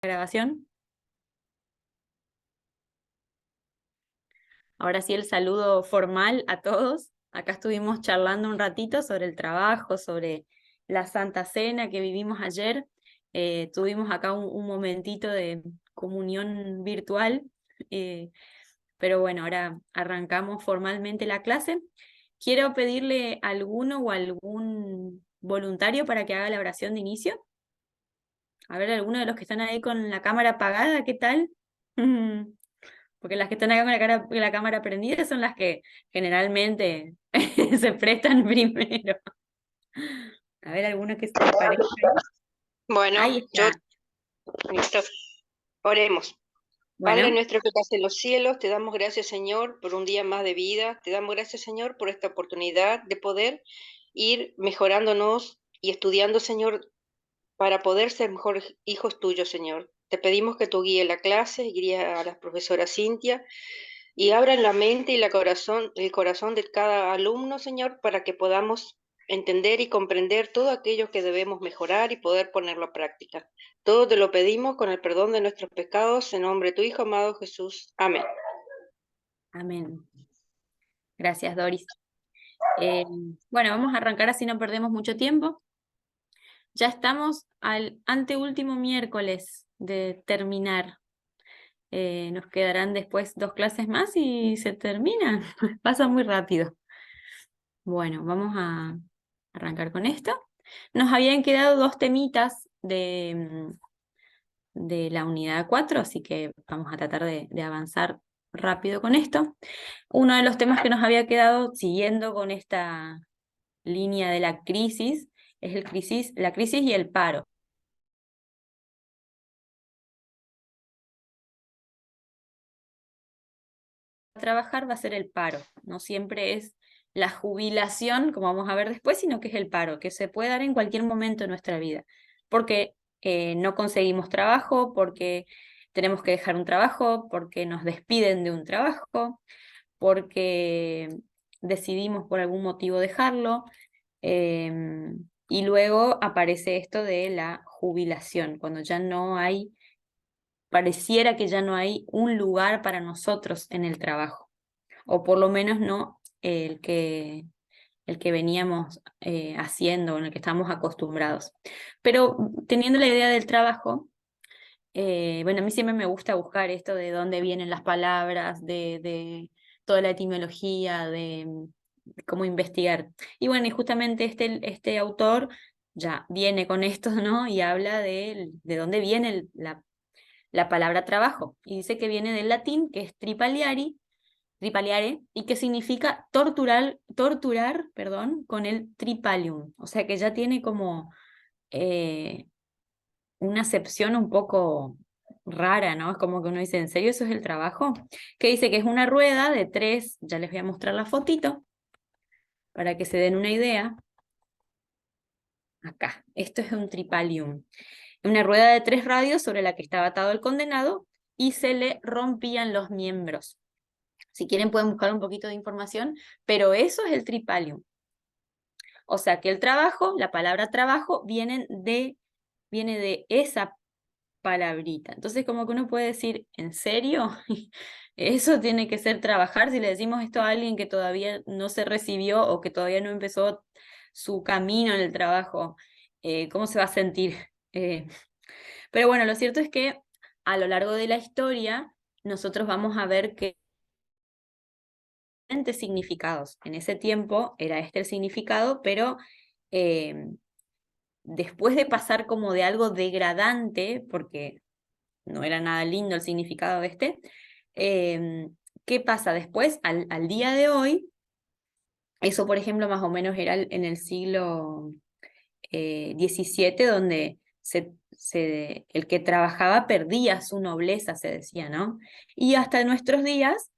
Grabación. Ahora sí el saludo formal a todos. Acá estuvimos charlando un ratito sobre el trabajo, sobre la Santa Cena que vivimos ayer. Tuvimos acá un momentito de comunión virtual, eh, pero bueno, ahora arrancamos formalmente la clase. Quiero pedirle a alguno o algún voluntario para que haga la oración de inicio. A ver, alguno de los que están ahí con la cámara apagada, ¿qué tal? Porque las que están acá con la cámara prendida son las que generalmente se prestan primero. A ver, alguno que aparezca ahí. Bueno, Ahí está. listo. Oremos. Padre Bueno, nuestro que estás en los cielos, te damos gracias, Señor, por un día más de vida. Te damos gracias, Señor, por esta oportunidad de poder ir mejorándonos y estudiando, Señor, para poder ser mejores hijos tuyos, Señor. Te pedimos que tú guíes la clase, guíe a la profesora Cintia y abran la mente y el corazón de cada alumno, Señor, para que podamos entender y comprender todo aquello que debemos mejorar y poder ponerlo a práctica. Todo te lo pedimos con el perdón de nuestros pecados, en nombre de tu Hijo amado Jesús. Amén. amén. Gracias, Doris. Eh, bueno, vamos a arrancar así no perdemos mucho tiempo. Ya estamos al anteúltimo miércoles de terminar. Nos quedarán después 2 clases más y se termina. Pasa muy rápido. Bueno, vamos a arrancar con esto. Nos habían quedado 2 temitas de la unidad 4, así que vamos a tratar de avanzar rápido con esto. Uno de los temas que nos había quedado, siguiendo con esta línea de la crisis, es la crisis y el paro. Trabajar va a ser el paro, no siempre es la jubilación, como vamos a ver después, sino que es el paro, que se puede dar en cualquier momento de nuestra vida, porque no conseguimos trabajo, porque tenemos que dejar un trabajo, porque nos despiden de un trabajo, porque decidimos por algún motivo dejarlo, y luego aparece esto de la jubilación, cuando ya no hay, pareciera que ya no hay un lugar para nosotros en el trabajo, o por lo menos no el que veníamos haciendo, en el que estamos acostumbrados. Pero teniendo la idea del trabajo, bueno, a mí siempre me gusta buscar esto de dónde vienen las palabras, de toda la etimología, de cómo investigar. Y bueno, y justamente este autor ya viene con esto, ¿no? Y habla de dónde viene la palabra trabajo. Y dice que viene del latín, que es tripaliare, y que significa torturar, perdón, con el tripalium. O sea que ya tiene como eh, una acepción un poco rara, ¿no? Es como que uno dice, ¿en serio eso es el trabajo? Que dice que es una rueda de 3, ya les voy a mostrar la fotito, para que se den una idea. Acá, esto es un tripalium. Una rueda de 3 radios sobre la que estaba atado el condenado y se le rompían los miembros. Si quieren pueden buscar un poquito de información, pero eso es el tripalium. O sea que el trabajo, la palabra trabajo, viene de esa palabrita. Entonces como que uno puede decir, ¿en serio? Eso tiene que ser trabajar. Si le decimos esto a alguien que todavía no se recibió o que todavía no empezó su camino en el trabajo, ¿cómo se va a sentir? Eh, pero bueno, lo cierto es que a lo largo de la historia nosotros vamos a ver que diferentes significados. En ese tiempo era este el significado, pero eh, después de pasar como de algo degradante, porque no era nada lindo el significado de ¿qué pasa después? Al día de hoy, eso por ejemplo más o menos era en el siglo XVII, donde el que trabajaba perdía su nobleza, se decía, ¿no? Y hasta nuestros días,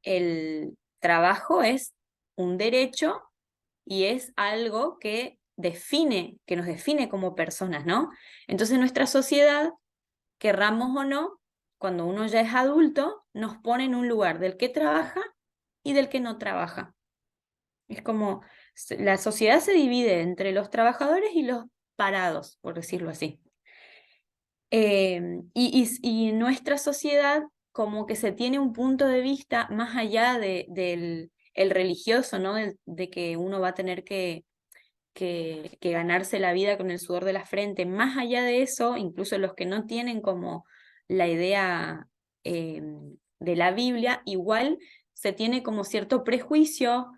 el trabajo es un derecho y es algo que nos define como personas, ¿no? Entonces nuestra sociedad, querramos o no, cuando uno ya es adulto, nos pone en un lugar del que trabaja y del que no trabaja. Es como la sociedad se divide entre los trabajadores y los parados, por decirlo así. Y nuestra sociedad como que se tiene un punto de vista más allá del el religioso, ¿no? De que uno va a tener que ganarse la vida con el sudor de la frente. Más allá de eso, incluso los que no tienen como la idea eh, de la Biblia, igual se tiene como cierto prejuicio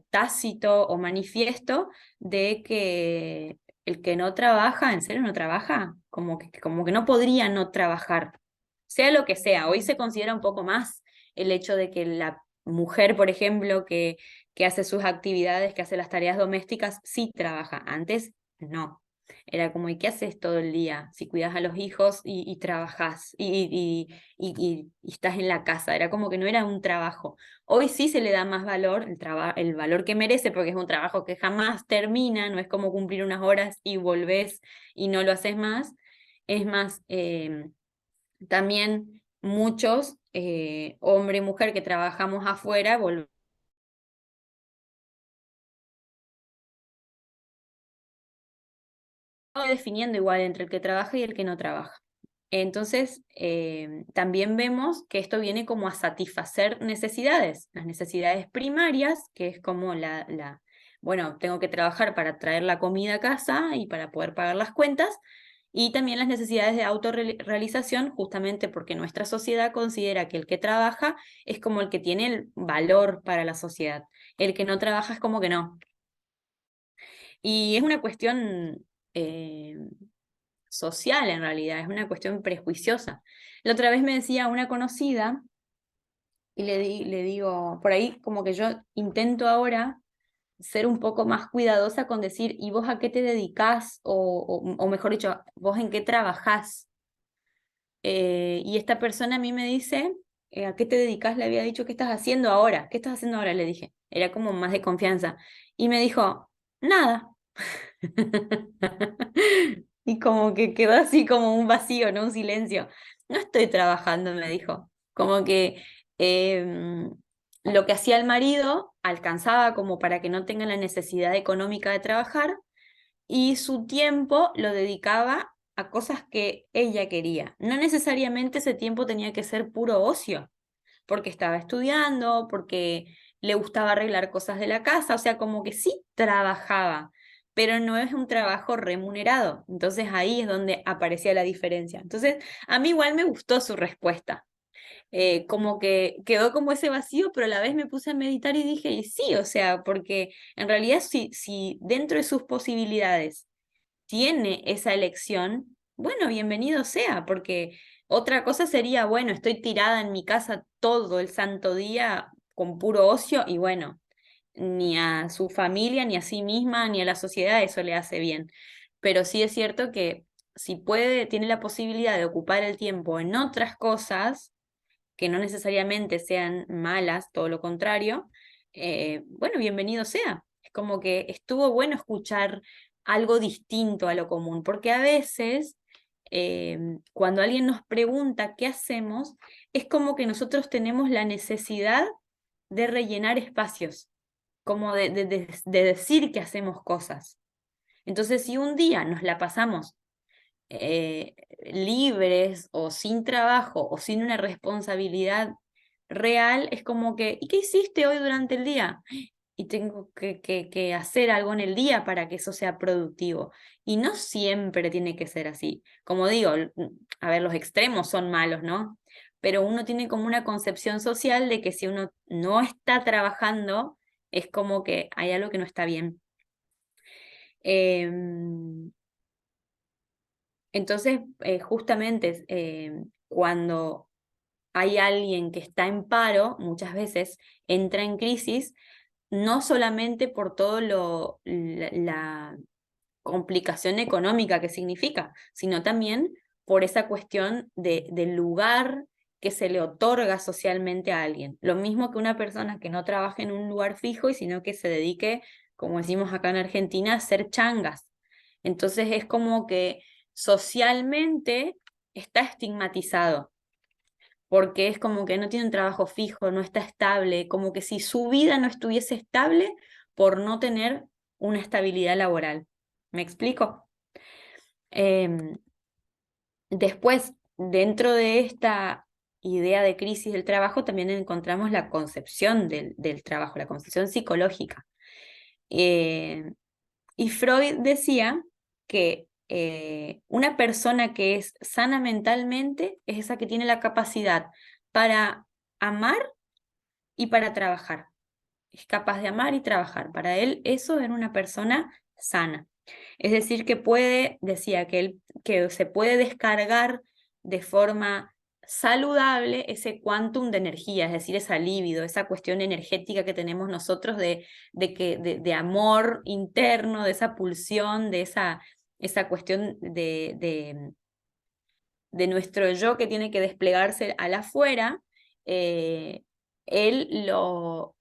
tácito o manifiesto de que el que no trabaja, ¿en serio no trabaja? Como que no podría no trabajar, sea lo que sea. Hoy se considera un poco más el hecho de que la mujer, por ejemplo, que hace sus actividades, que hace las tareas domésticas, sí trabaja. Antes no. Era como, ¿y qué haces todo el día? Si cuidas a los hijos y trabajas y estás en la casa. Era como que no era un trabajo. Hoy sí se le da más valor, el valor que merece, porque es un trabajo que jamás termina, no es como cumplir unas horas y volvés y no lo haces más. Es más, también muchos, hombre y mujer que trabajamos afuera, volvemos definiendo igual entre el que trabaja y el que no trabaja. Entonces, también vemos que esto viene como a satisfacer necesidades, las necesidades primarias, que es como bueno, tengo que trabajar para traer la comida a casa y para poder pagar las cuentas, y también las necesidades de autorrealización, justamente porque nuestra sociedad considera que el que trabaja es como el que tiene el valor para la sociedad, el que no trabaja es como que no. Y es una cuestión eh, social en realidad, es una cuestión prejuiciosa. La otra vez me decía una conocida y le digo, por ahí como que yo intento ahora ser un poco más cuidadosa con decir, ¿y vos a qué te dedicás? O mejor dicho, ¿vos en qué trabajás? Y esta persona a mí me dice, ¿a qué te dedicas? Le había dicho, ¿qué estás haciendo ahora? ¿Qué estás haciendo ahora? Le dije, era como más de confianza. Y me dijo, nada. Y como que quedó así como un vacío, ¿no? Un silencio. No estoy trabajando, me dijo. Como que lo que hacía el marido alcanzaba como para que no tenga la necesidad económica de trabajar y su tiempo lo dedicaba a cosas que ella quería. No necesariamente ese tiempo tenía que ser puro ocio, porque estaba estudiando, porque le gustaba arreglar cosas de la casa, o sea, como que sí trabajaba, pero no es un trabajo remunerado. Entonces ahí es donde aparecía la diferencia. Entonces, a mí igual me gustó su respuesta. Como que quedó como ese vacío, pero a la vez me puse a meditar y dije, y sí, o sea, porque en realidad si dentro de sus posibilidades tiene esa elección, bueno, bienvenido sea, porque otra cosa sería, bueno, estoy tirada en mi casa todo el santo día con puro ocio y bueno, ni a su familia, ni a sí misma, ni a la sociedad eso le hace bien. Pero sí es cierto que si puede, tiene la posibilidad de ocupar el tiempo en otras cosas, que no necesariamente sean malas, todo lo contrario, bueno, bienvenido sea. Es como que estuvo bueno escuchar algo distinto a lo común, porque a veces cuando alguien nos pregunta qué hacemos, es como que nosotros tenemos la necesidad de rellenar espacios, como de decir que hacemos cosas. Entonces, si un día nos la pasamos eh, libres o sin trabajo o sin una responsabilidad real, es como que, ¿y qué hiciste hoy durante el día? Y tengo que hacer algo en el día para que eso sea productivo. Y no siempre tiene que ser así. Como digo, a ver, los extremos son malos, ¿no? Pero uno tiene como una concepción social de que si uno no está trabajando, es como que hay algo que no está bien. Em, entonces, justamente cuando hay alguien que está en paro, muchas veces entra en crisis, no solamente por todo la complicación económica que significa, sino también por esa cuestión del lugar que se le otorga socialmente a alguien. Lo mismo que una persona que no trabaje en un lugar fijo y sino que se dedique, como decimos acá en Argentina, a hacer changas. Entonces es como que socialmente está estigmatizado, porque es como que no tiene un trabajo fijo, no está estable, como que si su vida no estuviese estable por no tener una estabilidad laboral. ¿Me explico? Em, Después, dentro de esta idea de crisis del trabajo, también encontramos la concepción del trabajo, la concepción psicológica. Y Freud decía que una persona que es sana mentalmente es esa que tiene la capacidad para amar y para trabajar. Es capaz de amar y trabajar. Para él eso era una persona sana. Es decir, que puede, decía que, que se puede descargar de forma saludable ese quantum de energía, es decir, esa libido, esa cuestión energética que tenemos nosotros de amor interno, de esa pulsión, de esa cuestión de nuestro yo que tiene que desplegarse al afuera. eh, Él lo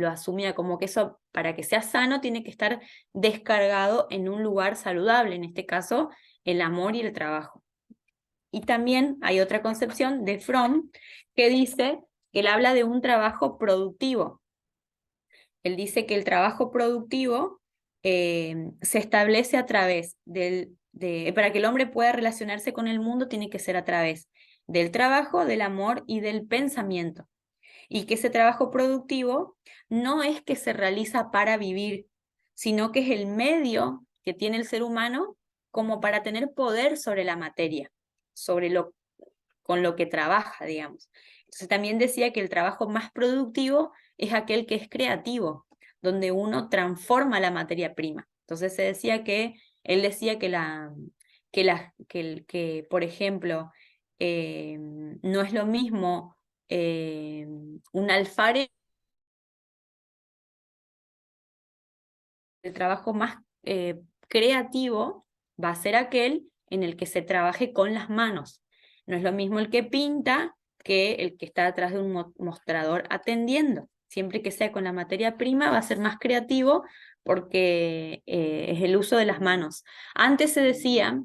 asumía como que eso, para que sea sano, tiene que estar descargado en un lugar saludable, en este caso, el amor y el trabajo. Y también hay otra concepción de Fromm que dice que él habla de un trabajo productivo. Él dice que el trabajo productivo se establece a través para que el hombre pueda relacionarse con el mundo, tiene que ser a través del trabajo, del amor y del pensamiento. Y que ese trabajo productivo no es que se realiza para vivir, sino que es el medio que tiene el ser humano como para tener poder sobre la materia, con lo que trabaja, digamos. Entonces también decía que el trabajo más productivo es aquel que es creativo, donde uno transforma la materia prima. Entonces se decía que, él decía por ejemplo, no es lo mismo un alfarero. El trabajo más creativo va a ser aquel en el que se trabaje con las manos. No es lo mismo el que pinta que el que está detrás de un mostrador atendiendo. Siempre que sea con la materia prima va a ser más creativo porque es el uso de las manos. Antes se decía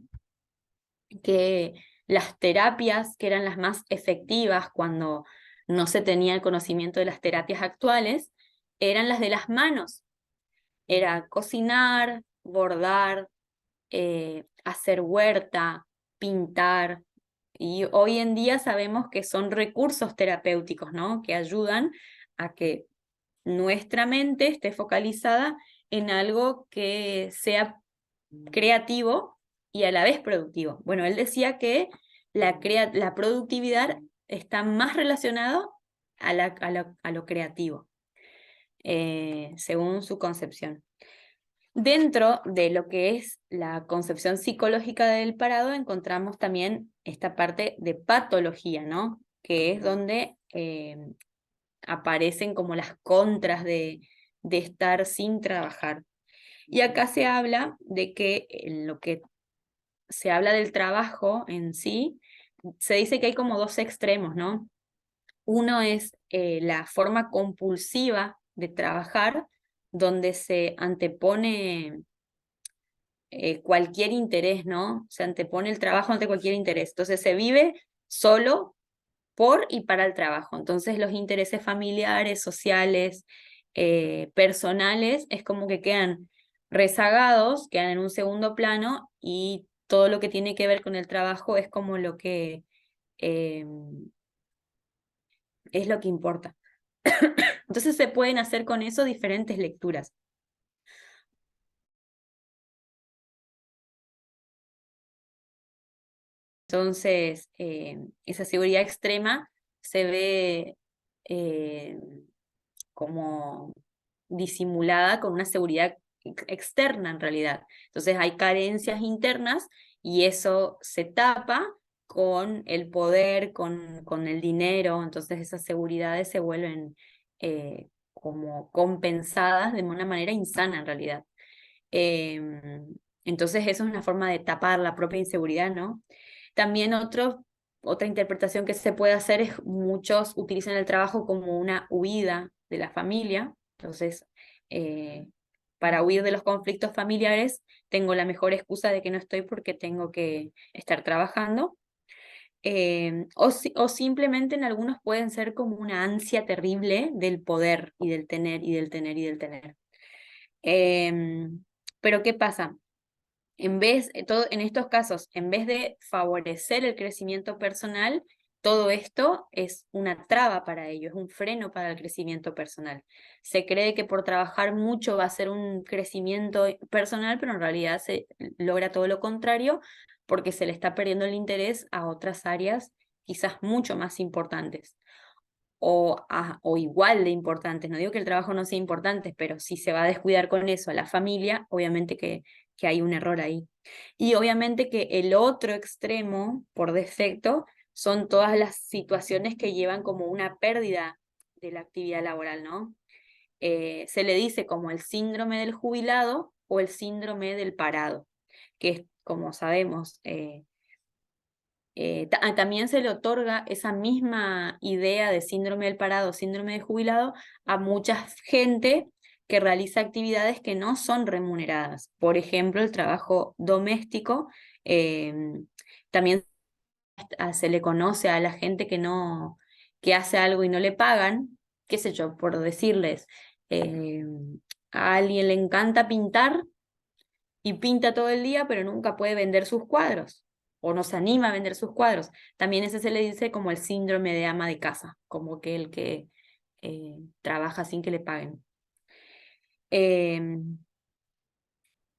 que las terapias que eran las más efectivas cuando no se tenía el conocimiento de las terapias actuales eran las de las manos. Era cocinar, bordar, hacer huerta, pintar. Y hoy en día sabemos que son recursos terapéuticos, ¿no? Que ayudan a que nuestra mente esté focalizada en algo que sea creativo y a la vez productivo. Bueno, él decía que la productividad está más relacionado a lo creativo, según su concepción. Dentro de lo que es la concepción psicológica del parado, encontramos también esta parte de patología, ¿no? Que es donde aparecen como las contras de estar sin trabajar. Y acá se habla de que en lo que se habla del trabajo en sí, se dice que hay como dos extremos, ¿no? Uno es la forma compulsiva de trabajar, donde se antepone cualquier interés, ¿no? Se antepone el trabajo ante cualquier interés. Entonces se vive solo por y para el trabajo. Entonces los intereses familiares, sociales, personales, es como que quedan rezagados, quedan en un segundo plano y todo lo que tiene que ver con el trabajo es como lo que eh, es lo que importa. Entonces se pueden hacer con eso diferentes lecturas. Entonces, esa seguridad extrema se ve eh, como disimulada con una seguridad externa en realidad. Entonces hay carencias internas y eso se tapa con el poder, con el dinero, entonces esas seguridades se vuelven como compensadas de una manera insana en realidad. Entonces eso es una forma de tapar la propia inseguridad, ¿no? También otra interpretación que se puede hacer es muchos utilizan el trabajo como una huida de la familia. Entonces, eh, para huir de los conflictos familiares, tengo la mejor excusa de que no estoy porque tengo que estar trabajando. O simplemente en algunos pueden ser como una ansia terrible del poder y del tener y del tener y del tener. Pero ¿qué pasa? en estos casos, en vez de favorecer el crecimiento personal, todo esto es una traba para ello, es un freno para el crecimiento personal. Se cree que por trabajar mucho va a ser un crecimiento personal, pero en realidad se logra todo lo contrario porque se le está perdiendo el interés a otras áreas quizás mucho más importantes o igual de importantes. No digo que el trabajo no sea importante, pero si se va a descuidar con eso a la familia, obviamente que hay un error ahí. Y obviamente que el otro extremo, por defecto, son todas las situaciones que llevan como una pérdida de la actividad laboral, ¿no? Se le dice como el síndrome del jubilado o el síndrome del parado, que es, como sabemos, también se le otorga esa misma idea de síndrome del parado, síndrome de jubilado a mucha gente que realiza actividades que no son remuneradas. Por ejemplo, el trabajo doméstico. eh, También se le conoce a la gente que hace algo y no le pagan, qué sé yo, por decirles, eh, a alguien le encanta pintar y pinta todo el día, pero nunca puede vender sus cuadros o no se anima a vender sus cuadros. También ese se le dice como el síndrome de ama de casa, como que el que trabaja sin que le paguen. Em,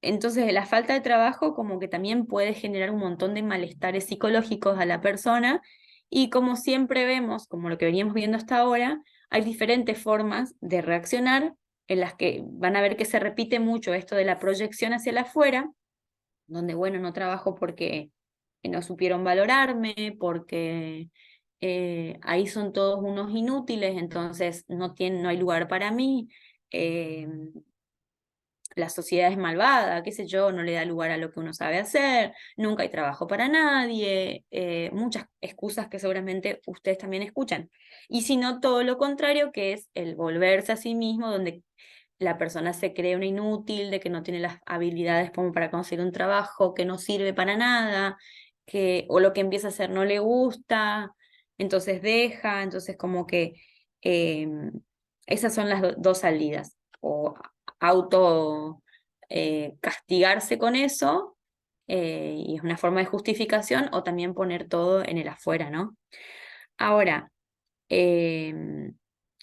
entonces, la falta de trabajo como que también puede generar un montón de malestares psicológicos a la persona y como siempre vemos, como lo que veníamos viendo hasta ahora, hay diferentes formas de reaccionar en las que van a ver que se repite mucho esto de la proyección hacia el afuera, donde, bueno, no trabajo porque no supieron valorarme, porque ahí son todos unos inútiles, entonces no hay lugar para mí, eh, la sociedad es malvada, qué sé yo, no le da lugar a lo que uno sabe hacer, nunca hay trabajo para nadie, muchas excusas que seguramente ustedes también escuchan. Y si no, todo lo contrario, que es el volverse a sí mismo, donde la persona se cree una inútil, de que no tiene las habilidades como para conseguir un trabajo, que no sirve para nada, o lo que empieza a hacer no le gusta, entonces deja, entonces como que eh, esas son las dos salidas, o auto castigarse con eso, y es una forma de justificación, o también poner todo en el afuera, ¿no? Ahora, eh,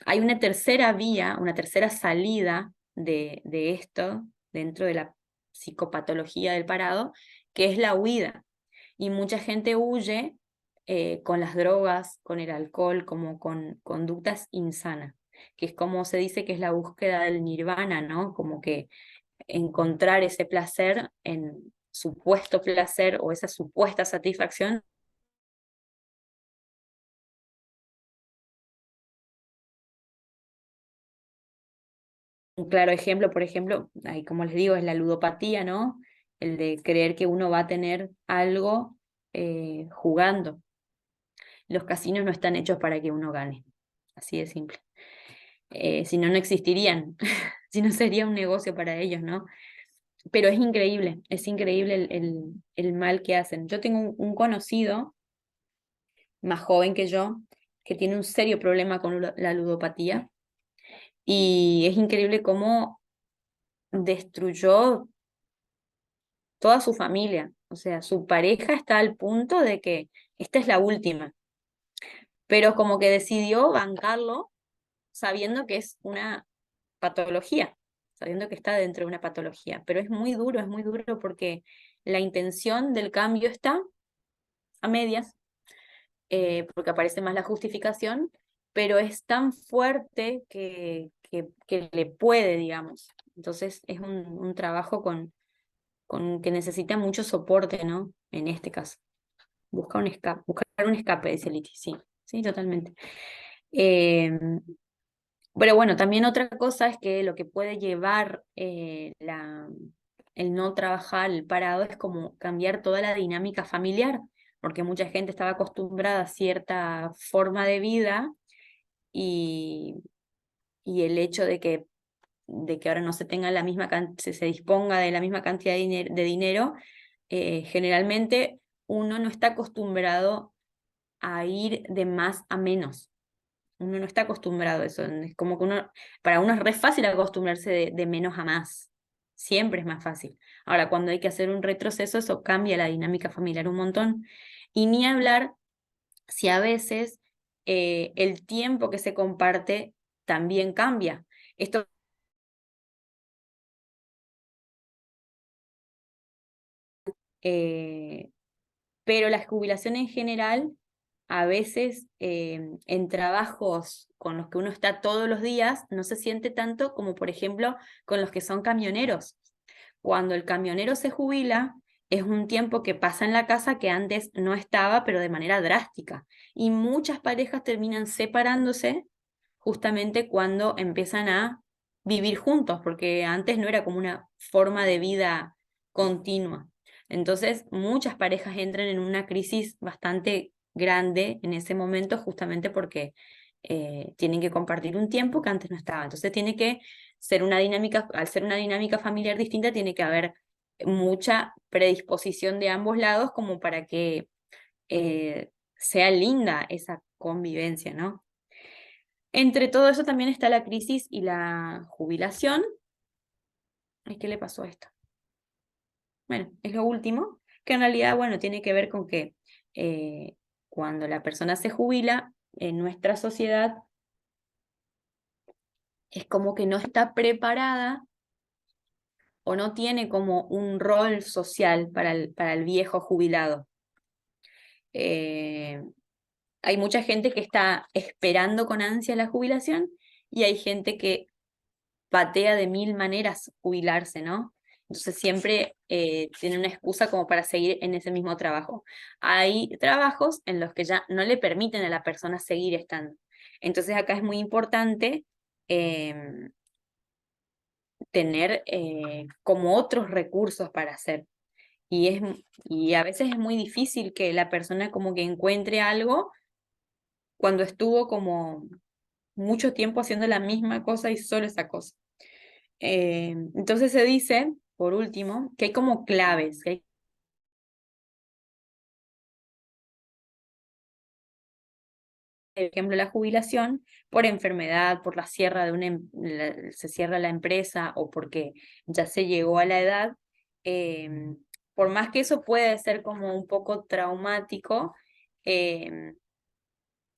hay una tercera vía, una tercera salida de esto dentro de la psicopatología del parado, que es la huida. Y mucha gente huye con las drogas, con el alcohol, como con conductas insanas, que es como se dice que es la búsqueda del nirvana, ¿no? Como que encontrar ese placer en supuesto placer o esa supuesta satisfacción. Un claro ejemplo, por ejemplo, ahí como les digo, es la ludopatía, ¿no? El de creer que uno va a tener algo jugando. Los casinos no están hechos para que uno gane, así de simple. Si no, no existirían, si no sería un negocio para ellos, ¿no? Pero es increíble el mal que hacen. Yo tengo un conocido más joven que yo que tiene un serio problema con la ludopatía y es increíble cómo destruyó toda su familia. O sea, su pareja está al punto de que esta es la última, pero como que decidió bancarlo sabiendo que es una patología, sabiendo que está dentro de una patología. Pero es muy duro porque la intención del cambio está a medias, porque aparece más la justificación, pero es tan fuerte que le puede, digamos. Entonces es un trabajo con que necesita mucho soporte, ¿no? En este caso. Buscar un escape, dice Liti, sí, sí, totalmente. Eh, pero bueno, también otra cosa es que lo que puede llevar el no trabajar, el parado, es como cambiar toda la dinámica familiar, porque mucha gente estaba acostumbrada a cierta forma de vida y, y el hecho de que ahora no se tenga la misma se disponga de la misma cantidad de dinero, generalmente uno no está acostumbrado a ir de más a menos. Uno no está acostumbrado a eso. Es como que para uno es re fácil acostumbrarse de menos a más. siempre es más fácil. Ahora, cuando hay que hacer un retroceso, eso cambia la dinámica familiar un montón. Y ni hablar si a veces el tiempo que se comparte también cambia. Esto eh, pero la jubilación en general, a veces en trabajos con los que uno está todos los días, no se siente tanto como, por ejemplo, con los que son camioneros. Cuando el camionero se jubila, es un tiempo que pasa en la casa que antes no estaba, pero de manera drástica. Y muchas parejas terminan separándose justamente cuando empiezan a vivir juntos, porque antes no era como una forma de vida continua. Entonces, muchas parejas entran en una crisis bastante grande en ese momento, justamente porque tienen que compartir un tiempo que antes no estaba. Entonces, tiene que ser una dinámica, al ser una dinámica familiar distinta, tiene que haber mucha predisposición de ambos lados como para que sea linda esa convivencia, ¿no? Entre todo eso también está la crisis y la jubilación. Ay, ¿qué le pasó a esto? Bueno, es lo último, que en realidad, bueno, tiene que ver con que eh, cuando la persona se jubila, en nuestra sociedad es como que no está preparada o no tiene como un rol social para el viejo jubilado. Eh, Hay mucha gente que está esperando con ansia la jubilación y hay gente que patea de mil maneras jubilarse, ¿no? Entonces siempre tiene una excusa como para seguir en ese mismo trabajo. Hay trabajos en los que ya no le permiten a la persona seguir estando. Entonces acá es muy importante em, tener como otros recursos para hacer. Y a veces es muy difícil que la persona como que encuentre algo cuando estuvo como mucho tiempo haciendo la misma cosa y solo esa cosa. Entonces se dice, por último, que hay como claves, que hay, por ejemplo, la jubilación por enfermedad, por la cierra de se cierra la empresa o porque ya se llegó a la edad. eh, por más que eso puede ser como un poco traumático, eh,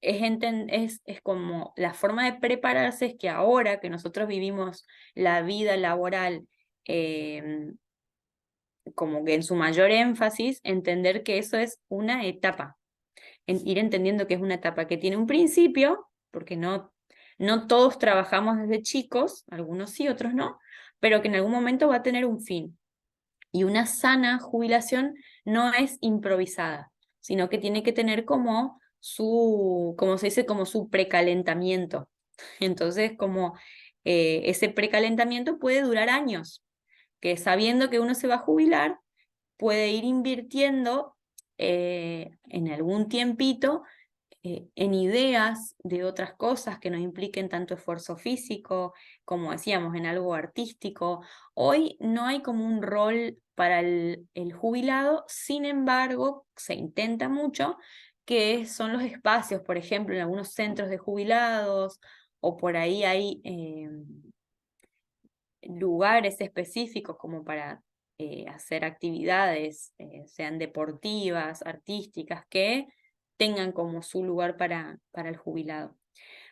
es como la forma de prepararse es que ahora que nosotros vivimos la vida laboral como que en su mayor énfasis, entender que eso es una etapa, ir entendiendo que es una etapa que tiene un principio, porque no todos trabajamos desde chicos, algunos sí, otros no, pero que en algún momento va a tener un fin. Y una sana jubilación no es improvisada, sino que tiene que tener como como se dice, como su precalentamiento. Entonces, como ese precalentamiento puede durar años, que sabiendo que uno se va a jubilar, puede ir invirtiendo en algún tiempito en ideas de otras cosas que no impliquen tanto esfuerzo físico, como decíamos, en algo artístico. Hoy no hay como un rol para el jubilado, sin embargo, se intenta mucho, que son los espacios, por ejemplo, en algunos centros de jubilados, o por ahí hay lugares específicos como para hacer actividades, sean deportivas, artísticas, que tengan como su lugar para el jubilado.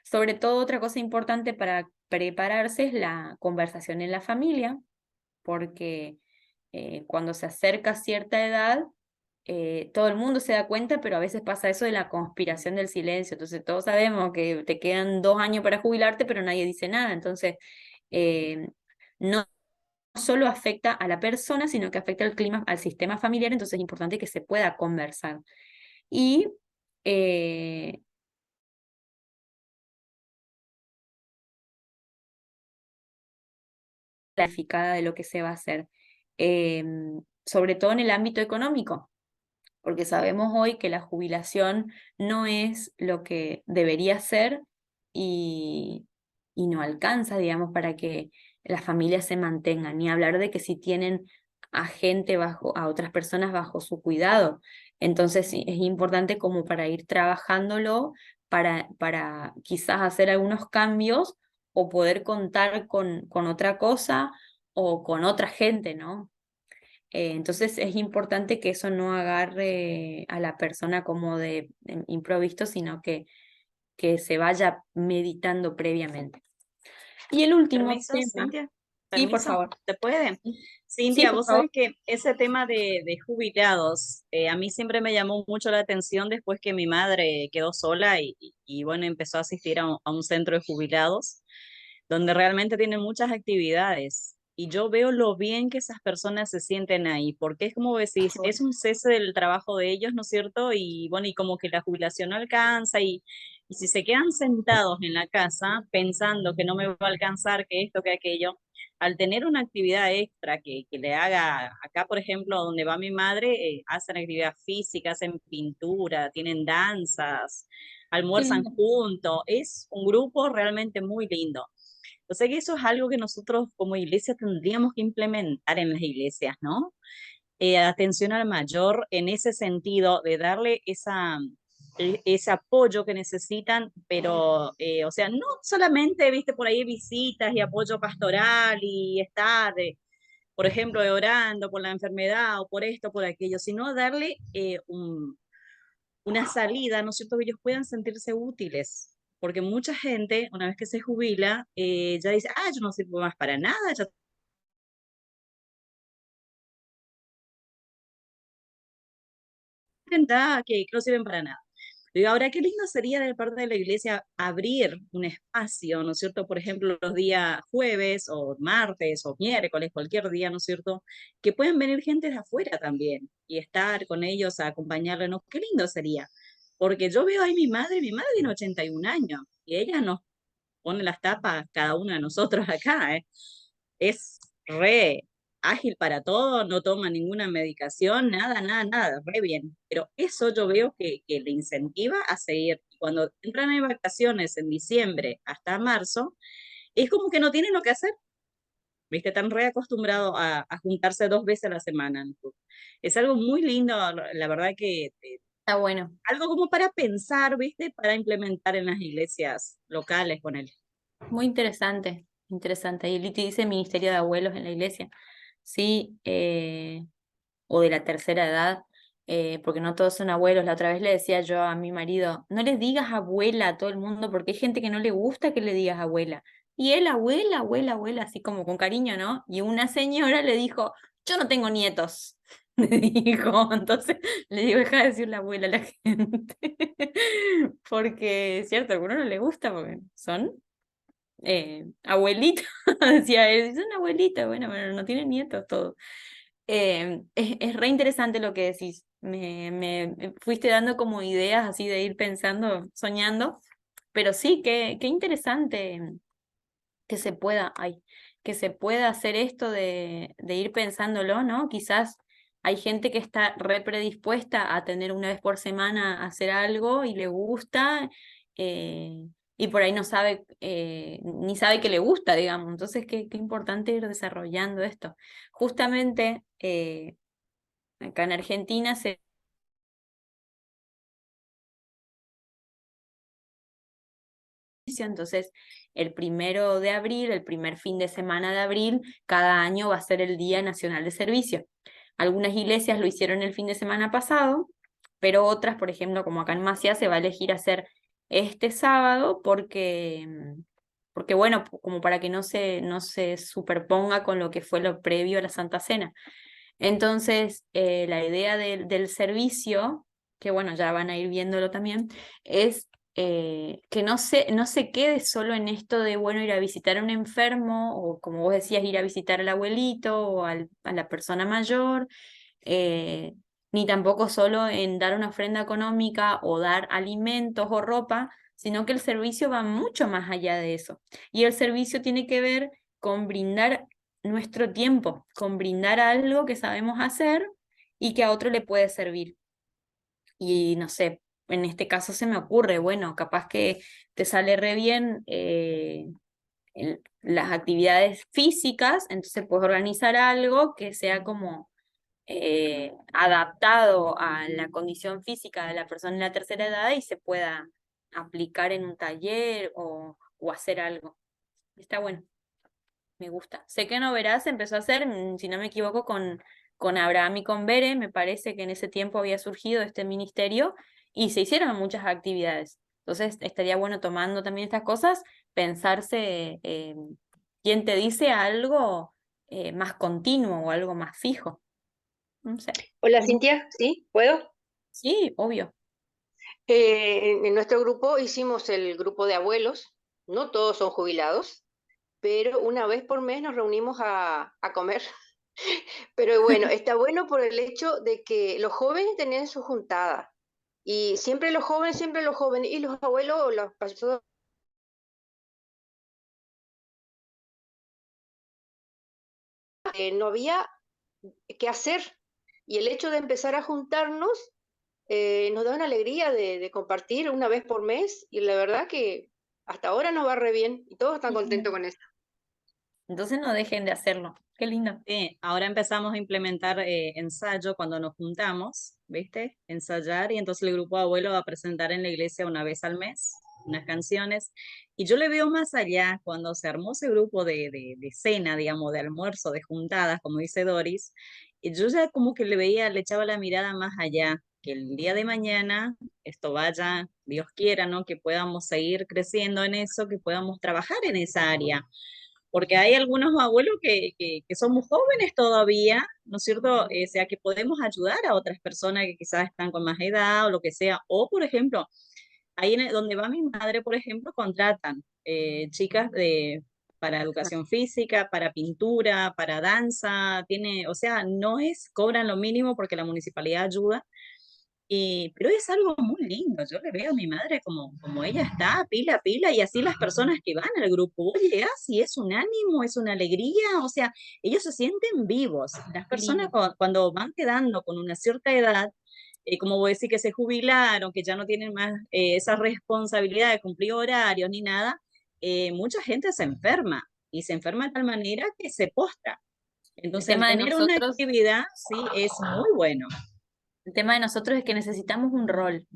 Sobre todo, otra cosa importante para prepararse es la conversación en la familia, porque cuando se acerca cierta edad, todo el mundo se da cuenta, pero a veces pasa eso de la conspiración del silencio. Entonces todos sabemos que te quedan 2 años para jubilarte, pero nadie dice nada. Entonces, eh, no solo afecta a la persona, sino que afecta al clima, al sistema familiar, entonces es importante que se pueda conversar. Y eh, planificada de lo que se va a hacer, eh, sobre todo en el ámbito económico, porque sabemos hoy que la jubilación no es lo que debería ser y, y no alcanza, digamos, para que las familias se mantengan, ni hablar de que si tienen a gente bajo, a otras personas bajo su cuidado. Entonces sí, es importante como para ir trabajándolo, para quizás hacer algunos cambios o poder contar con otra cosa o con otra gente, ¿no? Entonces es importante que eso no agarre a la persona como de improviso, sino que se vaya meditando previamente. Y el último Permiso, tema, Cintia. sí, por Permiso, favor. ¿te puede? Sí, Cintia, por vos favor. sabés que ese tema de jubilados, a mí siempre me llamó mucho la atención después que mi madre quedó sola y bueno, empezó a asistir a un centro de jubilados donde realmente tienen muchas actividades. Y yo veo lo bien que esas personas se sienten ahí, porque es como decís, Qué bueno. es un cese del trabajo de ellos, ¿no es cierto? Y bueno, y como que la jubilación no alcanza y si se quedan sentados en la casa pensando que no me va a alcanzar, que esto, que aquello, al tener una actividad extra que le haga, acá por ejemplo, donde va mi madre, hacen actividad física, hacen pintura, tienen danzas, Qué almuerzan lindo. juntos, es un grupo realmente muy lindo. O sea que eso es algo que nosotros como iglesia tendríamos que implementar en las iglesias, ¿no? Atención al mayor en ese sentido de darle ese apoyo que necesitan, pero, o sea, no solamente, viste, por ahí visitas y apoyo pastoral y estar, por ejemplo, orando por la enfermedad o por esto, por aquello, sino darle una salida, ¿no es cierto?, que ellos puedan sentirse útiles. Porque mucha gente, una vez que se jubila, ya dice, ah, yo no sirvo más para nada, ya que no sirven para nada. Digo, ahora, qué lindo sería de parte de la iglesia abrir un espacio, ¿no es cierto? Por ejemplo, los días jueves o martes o miércoles, cualquier día, ¿no es cierto? Que puedan venir gente de afuera también y estar con ellos a acompañarles, ¿no? Qué lindo sería. Porque yo veo ahí mi madre tiene 81 años y ella nos pone las tapas cada uno de nosotros acá, ¿eh? Es re ágil para todo, no toma ninguna medicación, nada, nada, nada, re bien. Pero eso yo veo que le incentiva a seguir. Cuando entran en vacaciones en diciembre hasta marzo, es como que no tienen lo que hacer, ¿viste? Están re acostumbrados a juntarse 2 veces a la semana. Es algo muy lindo, la verdad que Está bueno. algo como para pensar, ¿viste? Para implementar en las iglesias locales con él. Muy interesante. Interesante. Y Liti dice ministerio de abuelos en la iglesia. Sí, o de la tercera edad, porque no todos son abuelos. La otra vez le decía yo a mi marido, no le digas abuela a todo el mundo, porque hay gente que no le gusta que le digas abuela. Y él, abuela, abuela, abuela, así como con cariño, ¿no? Y una señora le dijo, yo no tengo nietos. Le dijo, entonces le digo, deja de decirle abuela a la gente. Porque es cierto, a algunos no le gusta, porque son abuelitos, decía él, es una abuelita, bueno, pero no tiene nietos todos. Es re interesante lo que decís. Me fuiste dando como ideas así de ir pensando, soñando, pero sí, qué interesante que se pueda, ay, que se pueda hacer esto de ir pensándolo, ¿no? Quizás hay gente que está re predispuesta a tener una vez por semana hacer algo y le gusta, y por ahí no sabe, ni sabe que le gusta, digamos. Entonces, qué importante ir desarrollando esto. Justamente, acá en Argentina se... Entonces, el 1 de abril, el primer fin de semana de abril, cada año va a ser el Día Nacional de Servicio. Algunas iglesias lo hicieron el fin de semana pasado, pero otras, por ejemplo, como acá en Maciá, se va a elegir hacer este sábado porque bueno, como para que no se superponga con lo que fue lo previo a la Santa Cena. Entonces, la idea del servicio, que bueno, ya van a ir viéndolo también, es que no se quede solo en esto de, bueno, ir a visitar a un enfermo, o como vos decías, ir a visitar al abuelito o a la persona mayor, eh, ni tampoco solo en dar una ofrenda económica o dar alimentos o ropa, sino que el servicio va mucho más allá de eso. Y el servicio tiene que ver con brindar nuestro tiempo, con brindar algo que sabemos hacer y que a otro le puede servir. Y no sé, en este caso se me ocurre, bueno, capaz que te sale re bien las actividades físicas, entonces puedes organizar algo que sea como adaptado a la condición física de la persona en la tercera edad y se pueda aplicar en un taller o hacer algo. Está bueno. me gusta. Sé que Noverá se empezó a hacer, si no me equivoco, con Abraham y con Bere, me parece que en ese tiempo había surgido este ministerio y se hicieron muchas actividades. Entonces estaría bueno tomando también estas cosas, pensarse quién te dice algo más continuo o algo más fijo. No sé. Hola Cintia, ¿sí? ¿Puedo? Sí, obvio. En nuestro grupo hicimos el grupo de abuelos, no todos son jubilados, pero una vez por mes nos reunimos a comer. Pero bueno, está bueno por el hecho de que los jóvenes tenían su juntada y siempre los jóvenes y los abuelos, las personas, no había qué hacer. Y el hecho de empezar a juntarnos nos da una alegría de compartir una vez por mes y la verdad que hasta ahora nos va re bien y todos están contentos con eso. Entonces no dejen de hacerlo. Qué lindo. Ahora empezamos a implementar ensayo cuando nos juntamos, ¿viste? Ensayar y entonces el grupo de abuelo va a presentar en la iglesia una vez al mes unas canciones. Y yo le veo más allá cuando se armó ese grupo de cena, digamos, de almuerzo, de juntadas, como dice Doris, y yo ya como que le veía, le echaba la mirada más allá, que el día de mañana esto vaya, Dios quiera, ¿no? Que podamos seguir creciendo en eso, que podamos trabajar en esa área porque hay algunos abuelos que somos jóvenes todavía, ¿no es cierto? O sea, que podemos ayudar a otras personas que quizás están con más edad o lo que sea. O, por ejemplo, ahí donde va mi madre, por ejemplo, contratan chicas para educación física, para pintura, para danza, tiene, o sea, no es, cobran lo mínimo porque la municipalidad ayuda, pero es algo muy lindo, yo le veo a mi madre como ella está, pila a pila, y así las personas que van al grupo, vos llegás y es un ánimo, es una alegría, o sea, ellos se sienten vivos. Las personas Lindo. cuando van quedando con una cierta edad, como vos decís que se jubilaron, que ya no tienen más esa responsabilidad de cumplir horarios ni nada, mucha gente se enferma, y se enferma de tal manera que se postra. El Entonces, el tema de tener una nosotros, actividad, sí, es muy bueno. el tema de nosotros es que necesitamos un rol.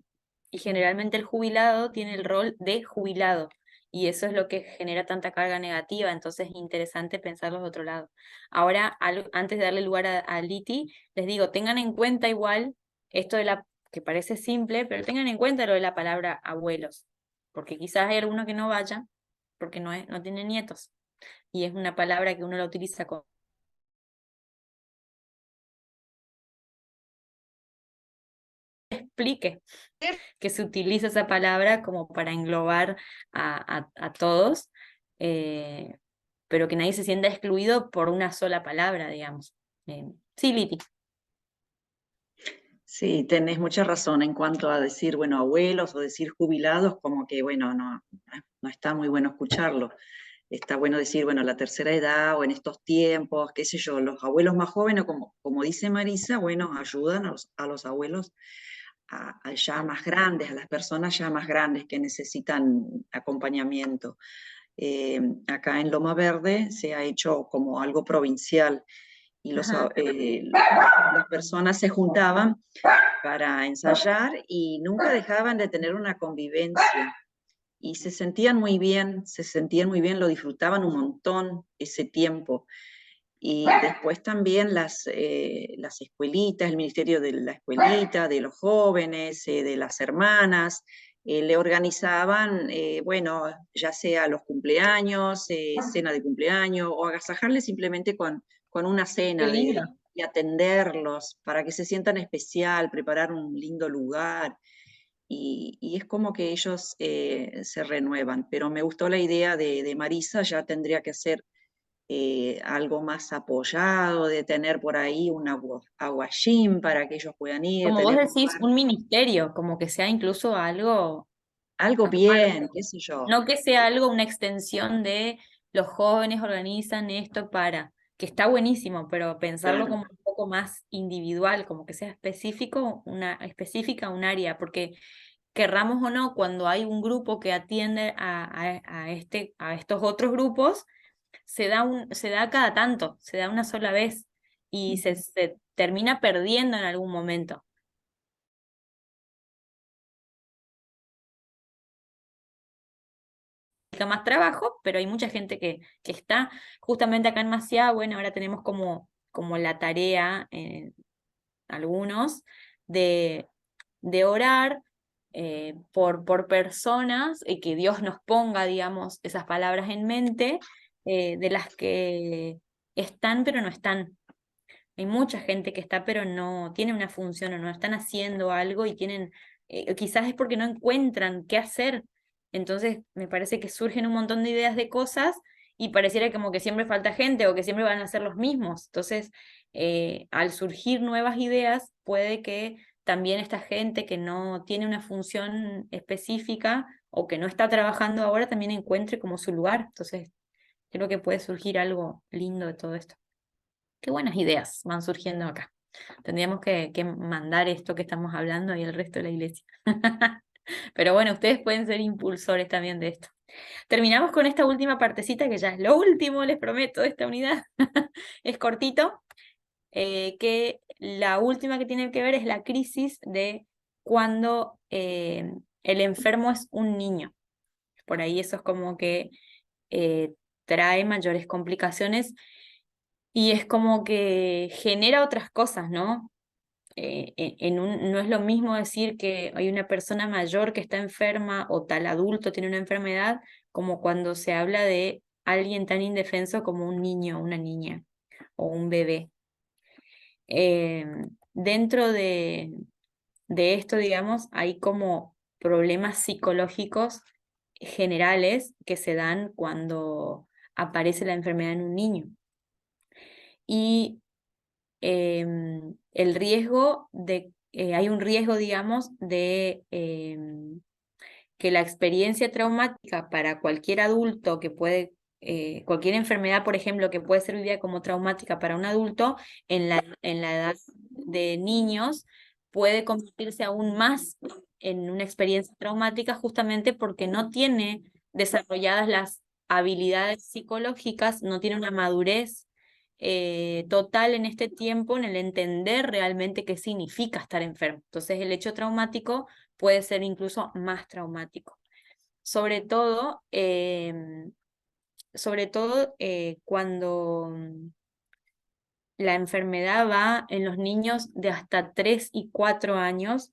Y generalmente el jubilado tiene el rol de jubilado. Y eso es lo que genera tanta carga negativa. Entonces es interesante pensarlo de otro lado. Ahora, antes de darle lugar a Liti, les digo, tengan en cuenta igual esto de la, que parece simple, pero tengan en cuenta lo de la palabra abuelos. Porque quizás hay alguno que no vaya, porque no tiene nietos. Y es una palabra que uno la utiliza con explique que se utiliza esa palabra como para englobar a todos, eh, pero que nadie se sienta excluido por una sola palabra, digamos. Sí, Liti. Sí, tenés mucha razón en cuanto a decir, bueno, abuelos o decir jubilados, como que, bueno, no está muy bueno escucharlo. Está bueno decir, bueno, la tercera edad o en estos tiempos, qué sé yo, los abuelos más jóvenes, como dice Marisa, bueno, ayudan a los abuelos a ya más grandes, a las personas ya más grandes que necesitan acompañamiento. Acá en Loma Verde se ha hecho como algo provincial y Ajá. las personas se juntaban para ensayar y nunca dejaban de tener una convivencia y se sentían muy bien, lo disfrutaban un montón ese tiempo. Y después también las escuelitas, el Ministerio de la Escuelita, de los jóvenes, de las hermanas, le organizaban, bueno, ya sea los cumpleaños, cena de cumpleaños, o agasajarles simplemente con una Qué cena lindo. y atenderlos para que se sientan especial, preparar un lindo lugar. Y es como que ellos se renuevan. Pero me gustó la idea de Marisa, ya tendría que ser algo más apoyado, de tener por ahí un aguayín para que ellos puedan ir, Como vos tener un decís, lugar, un ministerio, como que sea incluso algo algo bien, aparte. qué sé yo. No que sea algo, una extensión de los jóvenes organizan esto para, que está buenísimo, pero pensarlo Claro. como un poco más individual, como que sea específico, una específica un área, porque querramos o no, cuando hay un grupo que atiende a estos otros grupos, se da cada tanto, se da una sola vez y se termina perdiendo en algún momento. implica más trabajo, pero hay mucha gente que está justamente acá en Maciá. Bueno, ahora tenemos como la tarea, algunos, de orar por personas y que Dios nos ponga, digamos, esas palabras en mente, de las que están pero no están. Hay mucha gente que está pero no tiene una función o no están haciendo algo y tienen, quizás es porque no encuentran qué hacer. Entonces me parece que surgen un montón de ideas de cosas y pareciera como que siempre falta gente o que siempre van a ser los mismos. Entonces, al surgir nuevas ideas, puede que también esta gente que no tiene una función específica o que no está trabajando ahora también encuentre como su lugar. Entonces, creo que puede surgir algo lindo de todo esto. Qué buenas ideas van surgiendo acá. Tendríamos que mandar esto que estamos hablando y al resto de la iglesia. Pero bueno, ustedes pueden ser impulsores también de esto. Terminamos con esta última partecita, que ya es lo último, les prometo, de esta unidad. Es cortito, que la última que tiene que ver es la crisis de cuando el enfermo es un niño. Por ahí eso es como que trae mayores complicaciones y es como que genera otras cosas, ¿no? No es lo mismo decir que hay una persona mayor que está enferma o tal adulto tiene una enfermedad, como cuando se habla de alguien tan indefenso como un niño, una niña o un bebé. Dentro de esto, digamos, hay como problemas psicológicos generales que se dan cuando aparece la enfermedad en un niño. Y el riesgo hay un riesgo, digamos, de que la experiencia traumática para cualquier adulto que puede, cualquier enfermedad, por ejemplo, que puede ser vivida como traumática para un adulto, en la edad de niños, puede convertirse aún más en una experiencia traumática justamente porque no tiene desarrolladas las habilidades psicológicas, no tiene una madurez total en este tiempo en el entender realmente qué significa estar enfermo. Entonces el hecho traumático puede ser incluso más traumático. Sobre todo cuando la enfermedad va en los niños de hasta 3 y 4 años,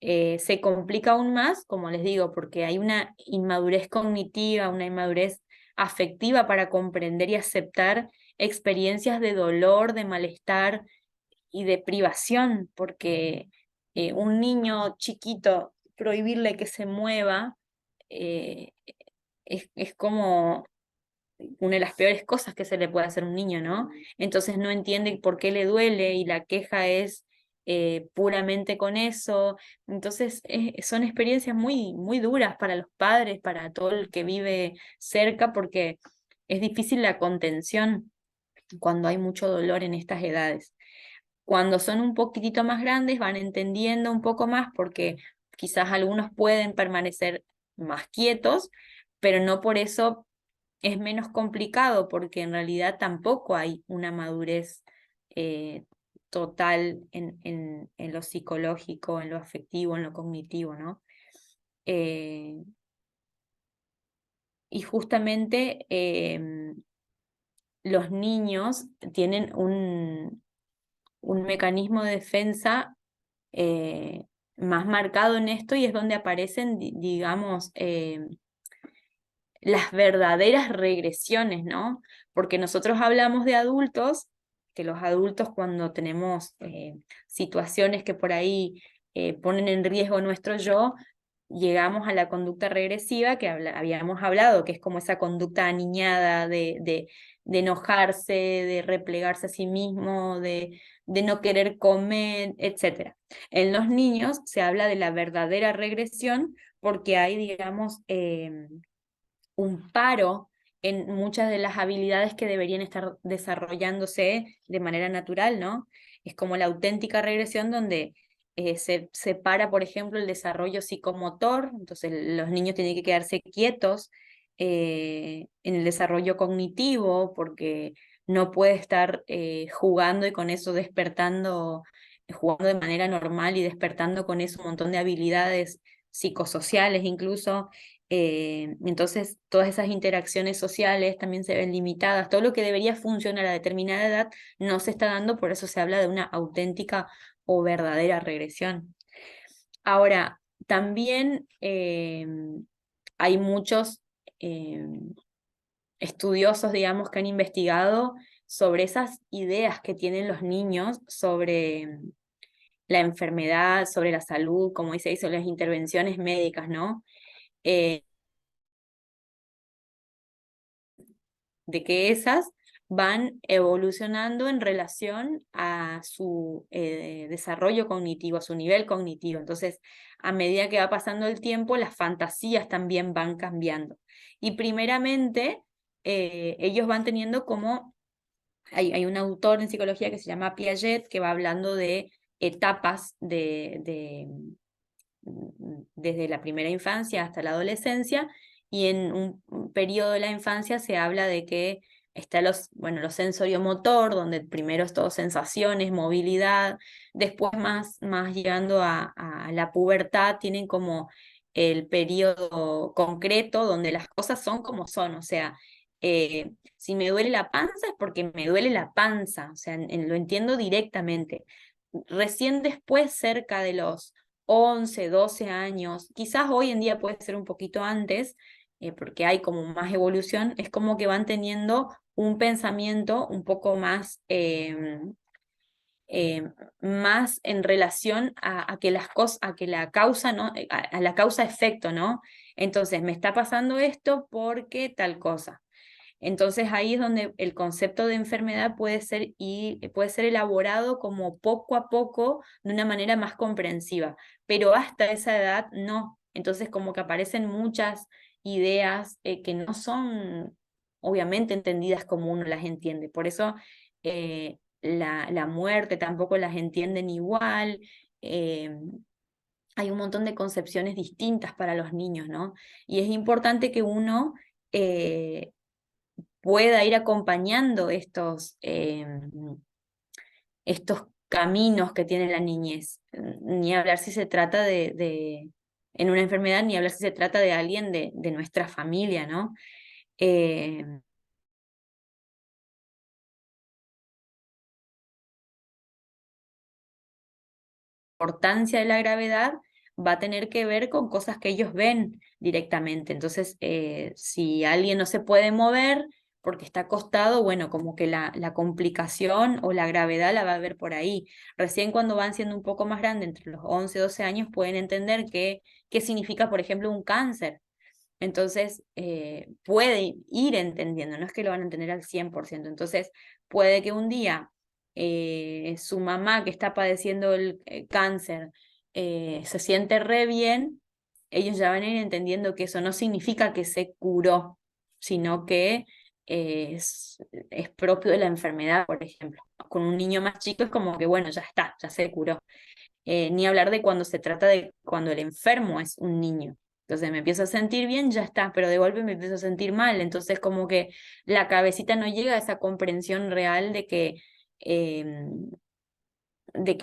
se complica aún más, como les digo, porque hay una inmadurez cognitiva, una inmadurez afectiva para comprender y aceptar experiencias de dolor, de malestar y de privación, porque un niño chiquito, prohibirle que se mueva, eh, es como una de las peores cosas que se le puede hacer a un niño, ¿no? Entonces no entiende por qué le duele y la queja es puramente con eso. Entonces son experiencias muy, muy duras para los padres, para todo el que vive cerca, porque es difícil la contención cuando hay mucho dolor en estas edades. Cuando son un poquitito más grandes van entendiendo un poco más porque quizás algunos pueden permanecer más quietos, pero no por eso es menos complicado, porque en realidad tampoco hay una madurez total en lo psicológico, en lo afectivo, en lo cognitivo, ¿no? Y justamente los niños tienen un mecanismo de defensa más marcado en esto y es donde aparecen, digamos, las verdaderas regresiones, ¿no? Porque nosotros hablamos de adultos, que los adultos cuando tenemos situaciones que por ahí ponen en riesgo nuestro yo, llegamos a la conducta regresiva que habíamos hablado, que es como esa conducta aniñada de enojarse, de replegarse a sí mismo, de no querer comer, etc. En los niños se habla de la verdadera regresión porque hay, digamos, un paro en muchas de las habilidades que deberían estar desarrollándose de manera natural, ¿no? Es como la auténtica regresión donde se separa, por ejemplo, el desarrollo psicomotor, entonces los niños tienen que quedarse quietos en el desarrollo cognitivo porque no puede estar jugando y con eso despertando, jugando de manera normal y despertando con eso un montón de habilidades psicosociales incluso, Entonces todas esas interacciones sociales también se ven limitadas, todo lo que debería funcionar a determinada edad no se está dando, por eso se habla de una auténtica o verdadera regresión. Ahora, también hay muchos estudiosos, digamos, que han investigado sobre esas ideas que tienen los niños sobre la enfermedad, sobre la salud, como dice ahí, sobre las intervenciones médicas, ¿no? De que esas van evolucionando en relación a su desarrollo cognitivo, a su nivel cognitivo. Entonces, a medida que va pasando el tiempo, las fantasías también van cambiando. Y primeramente, ellos van teniendo como, hay un autor en psicología que se llama Piaget, que va hablando de etapas desde la primera infancia hasta la adolescencia, y en un periodo de la infancia se habla de que está lo sensorio-motor, donde primero es todo sensaciones, movilidad, después más llegando a la pubertad, tienen como el periodo concreto donde las cosas son como son, o sea, si me duele la panza es porque me duele la panza, o sea, lo entiendo directamente. Recién después, cerca de los 11, 12 años, quizás hoy en día puede ser un poquito antes, porque hay como más evolución, es como que van teniendo un pensamiento un poco más en relación a que las cosas, a que la causa, ¿no? A la causa-efecto, ¿no? Entonces, me está pasando esto porque tal cosa. Entonces ahí es donde el concepto de enfermedad puede ser elaborado como poco a poco, de una manera más comprensiva, pero hasta esa edad no. Entonces como que aparecen muchas ideas que no son obviamente entendidas como uno las entiende. Por eso la muerte tampoco las entienden igual. eh, Hay un montón de concepciones distintas para los niños, ¿no? Y es importante que uno pueda ir acompañando estos caminos que tiene la niñez. Ni hablar si se trata en una enfermedad, ni hablar si se trata de alguien de nuestra familia, ¿no? Eh, Importancia de la gravedad va a tener que ver con cosas que ellos ven directamente. Entonces, si alguien no se puede mover porque está acostado, bueno, como que la complicación o la gravedad la va a ver por ahí. Recién cuando van siendo un poco más grandes, entre los 11 y 12 años, pueden entender qué significa, por ejemplo, un cáncer. Entonces, puede ir entendiendo, no es que lo van a entender al 100%. Entonces, puede que un día su mamá que está padeciendo el cáncer se siente re bien, ellos ya van a ir entendiendo que eso no significa que se curó, sino que es propio de la enfermedad, por ejemplo. Con un niño más chico es como que, bueno, ya está, ya se curó. Ni hablar de cuando se trata de cuando el enfermo es un niño. Entonces me empiezo a sentir bien, ya está, pero de golpe me empiezo a sentir mal. Entonces como que la cabecita no llega a esa comprensión real de que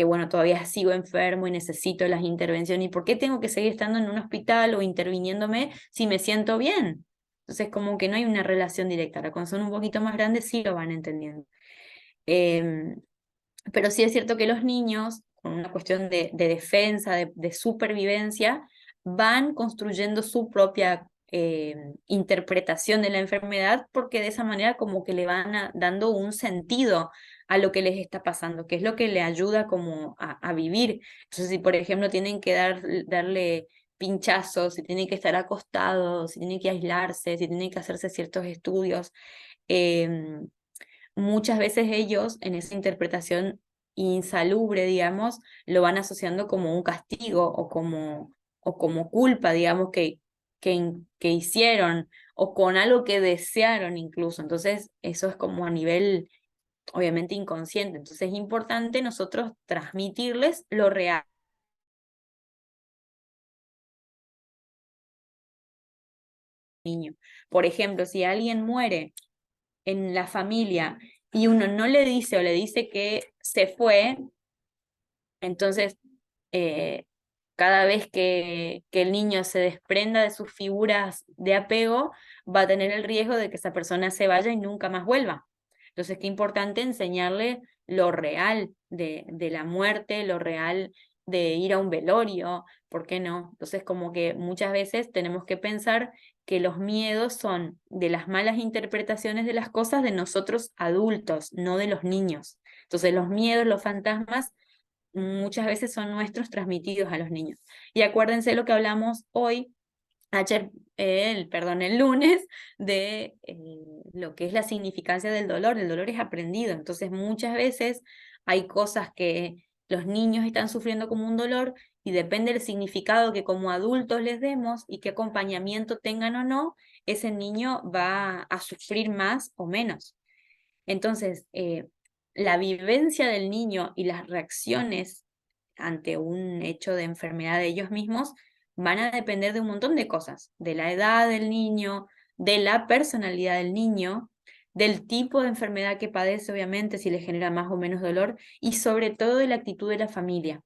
bueno, todavía sigo enfermo y necesito las intervenciones. ¿Y por qué tengo que seguir estando en un hospital o interviniéndome si me siento bien? Entonces como que no hay una relación directa. Ahora, cuando son un poquito más grandes sí lo van entendiendo. Em, pero sí es cierto que los niños, con una cuestión de defensa, de supervivencia, van construyendo su propia interpretación de la enfermedad, porque de esa manera como que le van dando un sentido a lo que les está pasando, que es lo que le ayuda como a vivir. Entonces, si por ejemplo tienen que darle pinchazos, si tienen que estar acostados, si tienen que aislarse, si tienen que hacerse ciertos estudios, em, muchas veces ellos en esa interpretación insalubre, digamos, lo van asociando como un castigo o como culpa, digamos, que hicieron o con algo que desearon incluso. Entonces, eso es como a nivel, obviamente, inconsciente. Entonces, es importante nosotros transmitirles lo real. Niño. Por ejemplo, si alguien muere en la familia y uno no le dice o le dice que se fue, entonces, cada vez que el niño se desprenda de sus figuras de apego, va a tener el riesgo de que esa persona se vaya y nunca más vuelva. Entonces, qué importante enseñarle lo real de la muerte, lo real de ir a un velorio, ¿por qué no? Entonces, como que muchas veces tenemos que pensar que los miedos son de las malas interpretaciones de las cosas de nosotros adultos, no de los niños. Entonces, los miedos, los fantasmas, muchas veces son nuestros transmitidos a los niños. Y acuérdense lo que hablamos hoy, ayer, el lunes, de lo que es la significancia del dolor. El dolor es aprendido, entonces muchas veces hay cosas que los niños están sufriendo como un dolor y depende del significado que como adultos les demos y qué acompañamiento tengan o no, ese niño va a sufrir más o menos. Entonces, la vivencia del niño y las reacciones ante un hecho de enfermedad de ellos mismos van a depender de un montón de cosas, de la edad del niño, de la personalidad del niño, del tipo de enfermedad que padece, obviamente, si le genera más o menos dolor, y sobre todo de la actitud de la familia.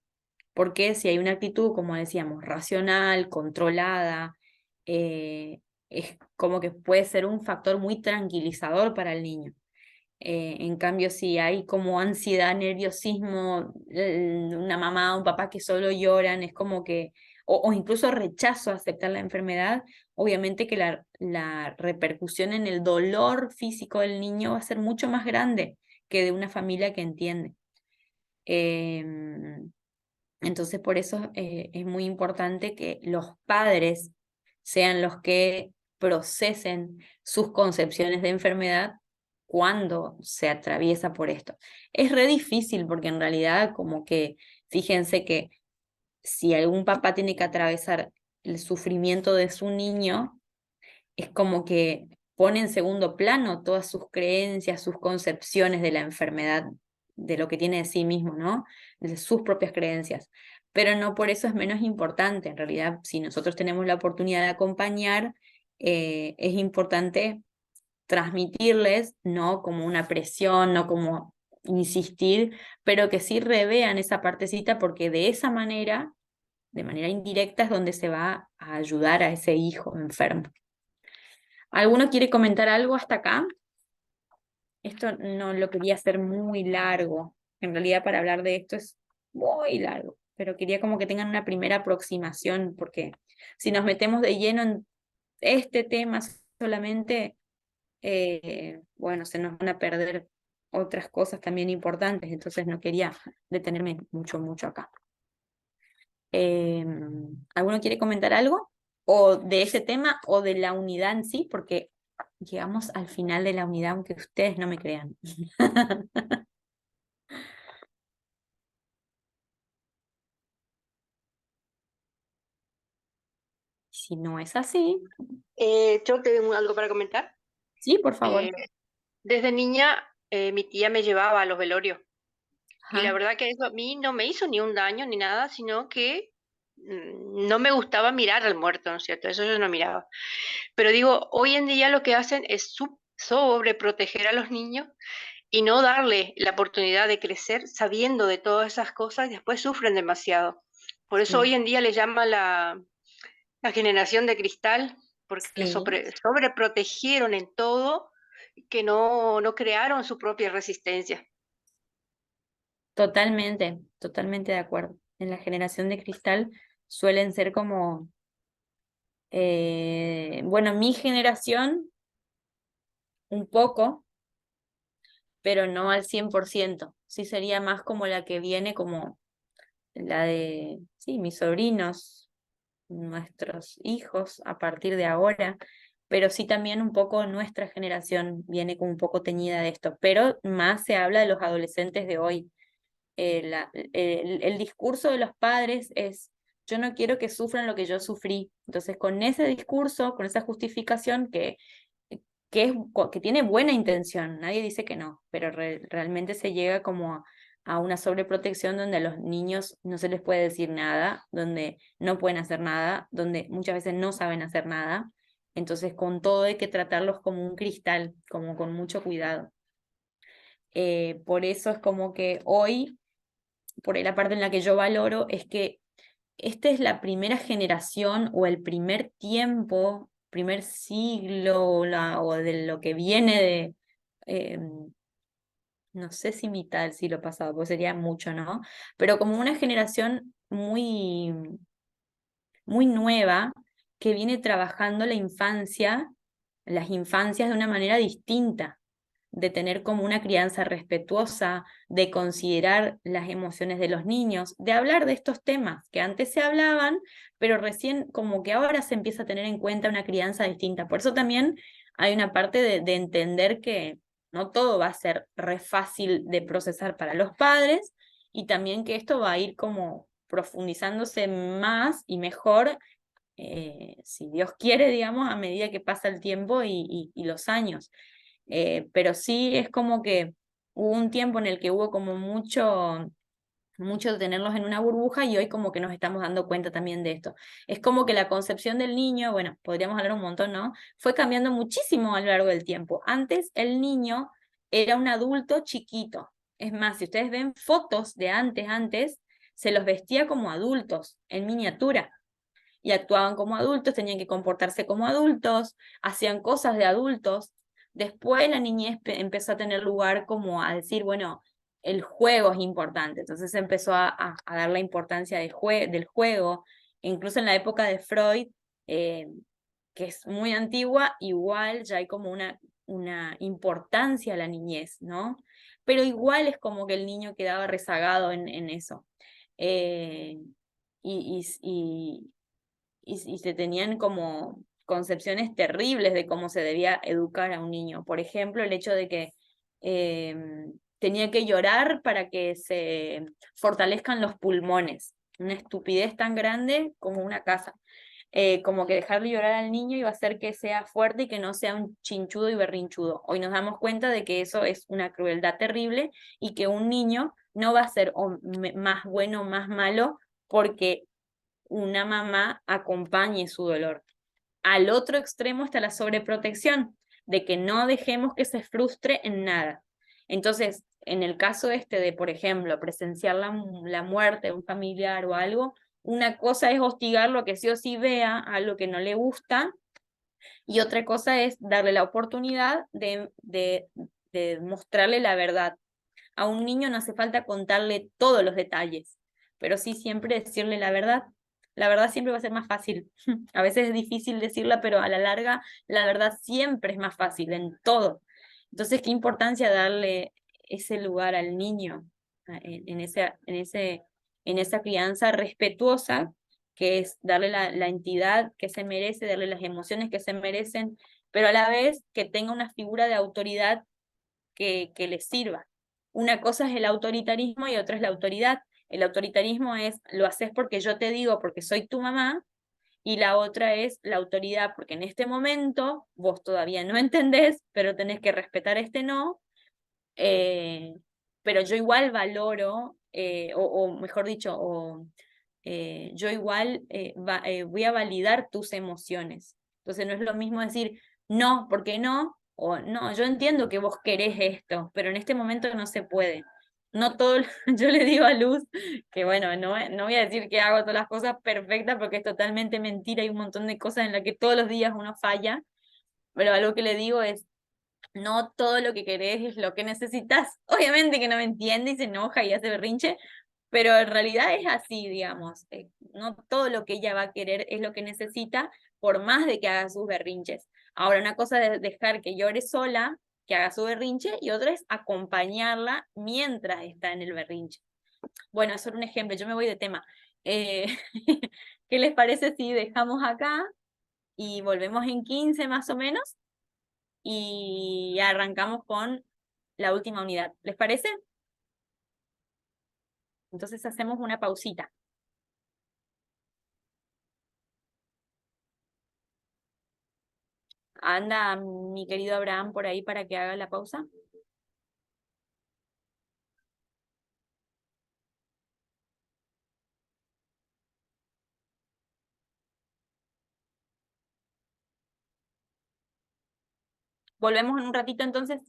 Porque si hay una actitud, como decíamos, racional, controlada, es como que puede ser un factor muy tranquilizador para el niño. En cambio, si hay como ansiedad, nerviosismo, una mamá, un papá que solo lloran, es como que, o incluso rechazo a aceptar la enfermedad, obviamente que la repercusión en el dolor físico del niño va a ser mucho más grande que de una familia que entiende. Entonces, por eso es muy importante que los padres sean los que procesen sus concepciones de enfermedad cuando se atraviesa por esto. Es re difícil porque en realidad como que, fíjense que si algún papá tiene que atravesar el sufrimiento de su niño, es como que pone en segundo plano todas sus creencias, sus concepciones de la enfermedad, de lo que tiene de sí mismo, ¿no? De sus propias creencias. Pero no por eso es menos importante. En realidad, si nosotros tenemos la oportunidad de acompañar, es importante transmitirles, no como una presión, no como insistir, pero que sí revean esa partecita porque de esa manera, de manera indirecta, es donde se va a ayudar a ese hijo enfermo. ¿Alguno quiere comentar algo hasta acá? Esto no lo quería hacer muy largo. En realidad para hablar de esto es muy largo, pero quería como que tengan una primera aproximación, porque si nos metemos de lleno en este tema solamente, bueno, se nos van a perder otras cosas también importantes, entonces no quería detenerme mucho acá. ¿Alguno quiere comentar algo? O de ese tema o de la unidad en sí, porque llegamos al final de la unidad, aunque ustedes no me crean. Si no es así, Yo tengo algo para comentar. sí, por favor. Eh, Desde niña, mi tía me llevaba a los velorios y la Ajá, verdad que eso a mí no me hizo ni un daño ni nada, sino que no me gustaba mirar al muerto, ¿no es cierto? Eso yo no miraba. Pero digo, hoy en día lo que hacen es sobreproteger a los niños y no darle la oportunidad de crecer sabiendo de todas esas cosas y después sufren demasiado. Por eso sí, hoy en día le llama la generación de cristal, porque le sí, sobreprotegieron en todo, que no crearon su propia resistencia. totalmente de acuerdo. En la generación de cristal suelen ser como, bueno, mi generación un poco, pero no al 100%. Sí sería más como la que viene, como la de, sí, mis sobrinos, nuestros hijos a partir de ahora, pero sí también un poco nuestra generación viene como un poco teñida de esto, pero más se habla de los adolescentes de hoy. El discurso de los padres es, yo no quiero que sufran lo que yo sufrí. Entonces, con ese discurso, con esa justificación que tiene buena intención, nadie dice que no, pero realmente se llega como a una sobreprotección donde a los niños no se les puede decir nada, donde no pueden hacer nada, donde muchas veces no saben hacer nada. Entonces, con todo hay que tratarlos como un cristal, como con mucho cuidado. Por eso es como que hoy, por ahí la parte en la que yo valoro es que esta es la primera generación o el primer tiempo, primer siglo o de lo que viene de, no sé si mitad del siglo pasado, pues sería mucho, ¿no? Pero como una generación muy nueva que viene trabajando la infancia, las infancias de una manera distinta, de tener como una crianza respetuosa, de considerar las emociones de los niños, de hablar de estos temas que antes se hablaban, pero recién como que ahora se empieza a tener en cuenta una crianza distinta. Por eso también hay una parte de entender que no todo va a ser re fácil de procesar para los padres y también que esto va a ir como profundizándose más y mejor, si Dios quiere, digamos, a medida que pasa el tiempo y los años. Pero sí es como que hubo un tiempo en el que hubo como mucho de tenerlos en una burbuja y hoy como que nos estamos dando cuenta también de esto. Es como que la concepción del niño, bueno, podríamos hablar un montón, ¿no? Fue cambiando muchísimo a lo largo del tiempo. Antes el niño era un adulto chiquito. Es más, si ustedes ven fotos de antes, se los vestía como adultos, en miniatura. Y actuaban como adultos, tenían que comportarse como adultos, hacían cosas de adultos. Después la niñez empezó a tener lugar como a decir, bueno, el juego es importante. Entonces se empezó a dar la importancia del juego. Incluso en la época de Freud, eh, que es muy antigua, igual ya hay como una importancia a la niñez, ¿no? Pero igual es como que el niño quedaba rezagado en eso. Eh, y se tenían como concepciones terribles de cómo se debía educar a un niño. Por ejemplo, el hecho de que tenía que llorar para que se fortalezcan los pulmones. Una estupidez tan grande como una casa. Como que dejarle llorar al niño iba a hacer que sea fuerte y que no sea un chinchudo y berrinchudo. Hoy nos damos cuenta de que eso es una crueldad terrible y que un niño no va a ser más bueno o más malo porque una mamá acompañe su dolor. Al otro extremo está la sobreprotección, de que no dejemos que se frustre en nada. Entonces, en el caso este de, por ejemplo, presenciar la muerte de un familiar o algo, una cosa es hostigarlo a que sí o sí vea algo que no le gusta, y otra cosa es darle la oportunidad de mostrarle la verdad. A un niño no hace falta contarle todos los detalles, pero sí siempre decirle la verdad. La verdad siempre va a ser más fácil. A veces es difícil decirla, pero a la larga la verdad siempre es más fácil en todo. Entonces, qué importancia darle ese lugar al niño en esa crianza respetuosa, que es darle la entidad que se merece, darle las emociones que se merecen, pero a la vez que tenga una figura de autoridad que les sirva. Una cosa es el autoritarismo y otra es la autoridad. El autoritarismo es, lo haces porque yo te digo, porque soy tu mamá, y la otra es la autoridad, porque en este momento vos todavía no entendés, pero tenés que respetar este no, eh, pero yo igual valoro, o mejor dicho, yo igual voy a validar tus emociones. Entonces no es lo mismo decir no, porque no, o no, yo entiendo que vos querés esto, pero en este momento no se puede. No todo, yo le digo a Luz que bueno, no voy a decir que hago todas las cosas perfectas porque es totalmente mentira, hay un montón de cosas en las que todos los días uno falla, pero algo que le digo es, no todo lo que querés es lo que necesitas. Obviamente que no me entiende y se enoja y hace berrinche, pero en realidad es así, digamos. No todo lo que ella va a querer es lo que necesita, por más de que haga sus berrinches. Ahora, una cosa es dejar que llore sola, que haga su berrinche, y otra es acompañarla mientras está en el berrinche. Bueno, eso era un ejemplo, yo me voy de tema. Eh, ¿Qué les parece si dejamos acá y volvemos en 15 más o menos? Y arrancamos con la última unidad. ¿Les parece? Entonces hacemos una pausita. Anda mi querido Abraham por ahí para que haga la pausa. Volvemos en un ratito entonces.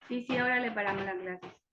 Sí, ahora le paramos la clase.